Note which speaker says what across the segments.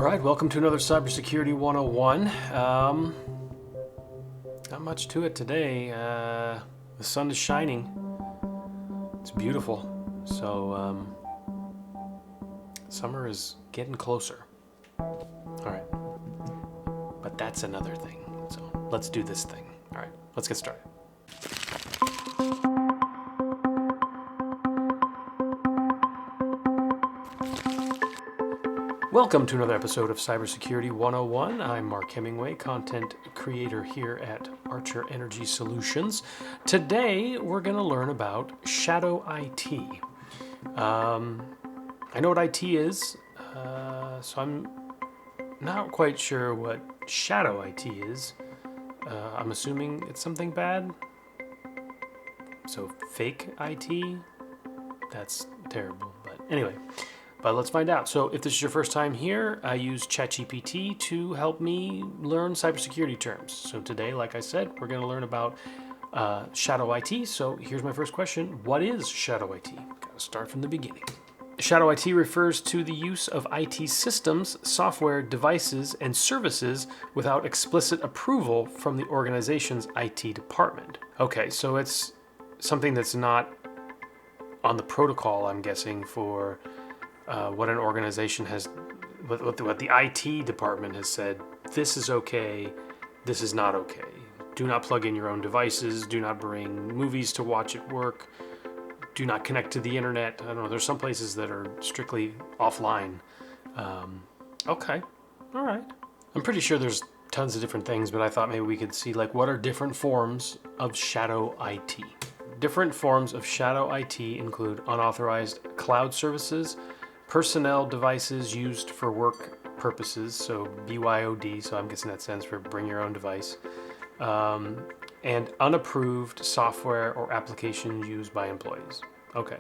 Speaker 1: All right, welcome to another Cybersecurity 101. Not much to it today. The sun is shining. It's beautiful. So, summer is getting closer. All right. But that's another thing. So, let's do this thing. All right, let's get started. Welcome to another episode of Cybersecurity 101. I'm Mark Hemingway, content creator here at Archer Energy Solutions. Today, we're going to learn about shadow IT. I know what IT is, so I'm not quite sure what shadow IT is. I'm assuming it's something bad. So fake IT? That's terrible, but anyway. But let's find out. So if this is your first time here, I use ChatGPT to help me learn cybersecurity terms. So today, like I said, we're going to learn about shadow IT. So here's my first question. What is shadow IT? Got to start from the beginning. Shadow IT refers to the use of IT systems, software, devices, and services without explicit approval from the organization's IT department. Okay, so it's something that's not on the protocol, I'm guessing, for what an organization has, what the IT department has said, this is okay, this is not okay. Do not plug in your own devices, do not bring movies to watch at work, do not connect to the internet. I don't know, there's some places that are strictly offline. Okay, all right. I'm pretty sure there's tons of different things, but I thought maybe we could see like what are different forms of shadow IT. Different forms of shadow IT include unauthorized cloud services, personnel devices used for work purposes, so BYOD, so I'm guessing that stands for bring your own device, and unapproved software or application used by employees. Okay,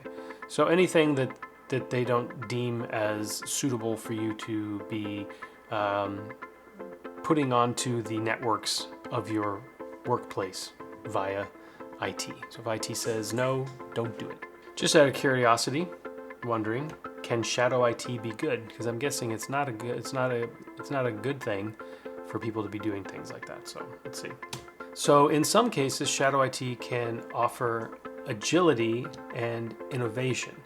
Speaker 1: so anything that they don't deem as suitable for you to be putting onto the networks of your workplace via IT. So if IT says no, don't do it. Just out of curiosity, wondering, can shadow IT be good? Because I'm guessing it's not a good thing for people to be doing things like that. So let's see. So in some cases, shadow IT can offer agility and innovation,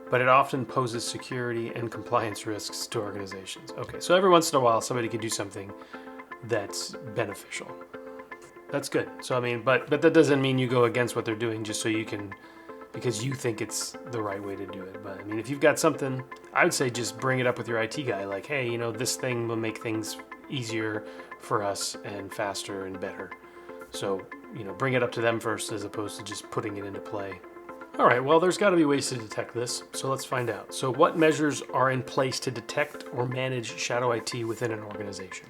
Speaker 1: but it often poses security and compliance risks to organizations. Okay, so every once in a while, somebody can do something that's beneficial. That's good. So I mean, but that doesn't mean you go against what they're doing just so you can, because you think it's the right way to do it. But I mean, if you've got something, I would say just bring it up with your IT guy. Like, hey, this thing will make things easier for us and faster and better. So, bring it up to them first as opposed to just putting it into play. All right, well, there's got to be ways to detect this. So let's find out. So what measures are in place to detect or manage shadow IT within an organization?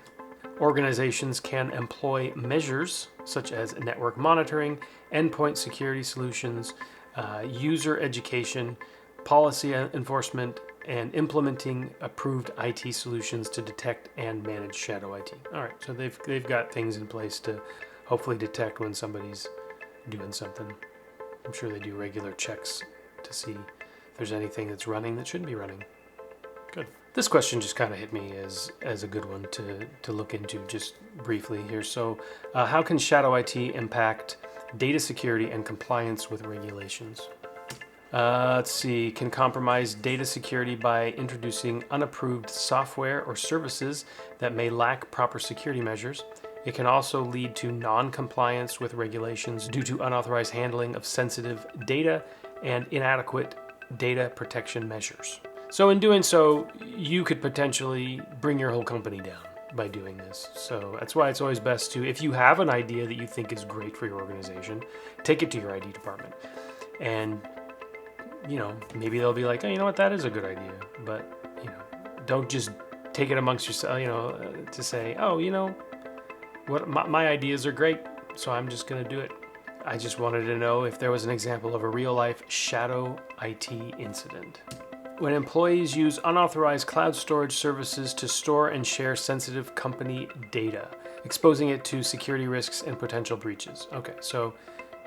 Speaker 1: Organizations can employ measures such as network monitoring, endpoint security solutions, user education, policy enforcement, and implementing approved IT solutions to detect and manage shadow IT. All right, so they've got things in place to hopefully detect when somebody's doing something. I'm sure they do regular checks to see if there's anything that's running that shouldn't be running. Good. This question just kind of hit me as a good one to look into just briefly here. So how can shadow IT impact data security and compliance with regulations? Let's see, can compromise data security by introducing unapproved software or services that may lack proper security measures. It can also lead to non-compliance with regulations due to unauthorized handling of sensitive data and inadequate data protection measures. So in doing so, you could potentially bring your whole company down by doing this. So that's why it's always best to, if you have an idea that you think is great for your organization, take it to your IT department. And, maybe they'll be like, oh, you know what, that is a good idea. But, don't just take it amongst yourself, to say, oh, what my ideas are great, so I'm just going to do it. I just wanted to know if there was an example of a real-life shadow IT incident. When employees use unauthorized cloud storage services to store and share sensitive company data, exposing it to security risks and potential breaches. Okay, so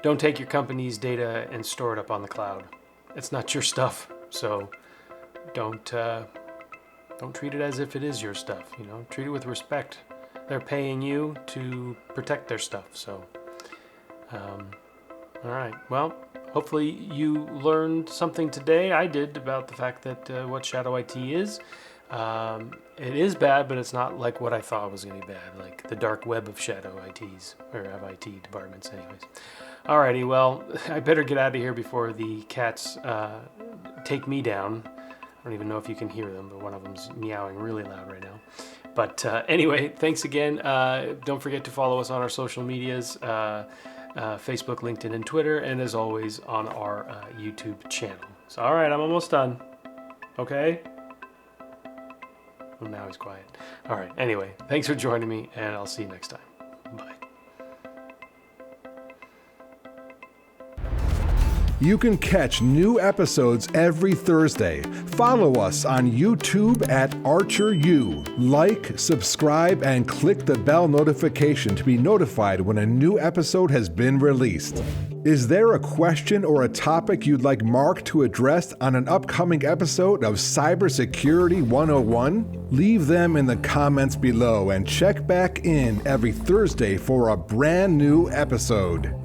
Speaker 1: don't take your company's data and store it up on the cloud. It's not your stuff, so don't don't treat it as if it is your stuff. Treat it with respect. They're paying you to protect their stuff. So, all right. Well, hopefully you learned something today. I did, about the fact that what shadow IT is. It is bad, but it's not like what I thought was going to be bad, like the dark web of shadow ITs, or of IT departments anyways. Alrighty, well, I better get out of here before the cats take me down. I don't even know if you can hear them, but one of them's meowing really loud right now. But anyway, thanks again. Don't forget to follow us on our social medias, Facebook, LinkedIn, and Twitter, and as always on our YouTube channel. So, all right, I'm almost done. Okay? Well, now he's quiet. All right, anyway, thanks for joining me, and I'll see you next time. Bye.
Speaker 2: You can catch new episodes every Thursday. Follow us on YouTube at ArcherU. Like, subscribe, and click the bell notification to be notified when a new episode has been released. Is there a question or a topic you'd like Mark to address on an upcoming episode of Cybersecurity 101? Leave them in the comments below and check back in every Thursday for a brand new episode.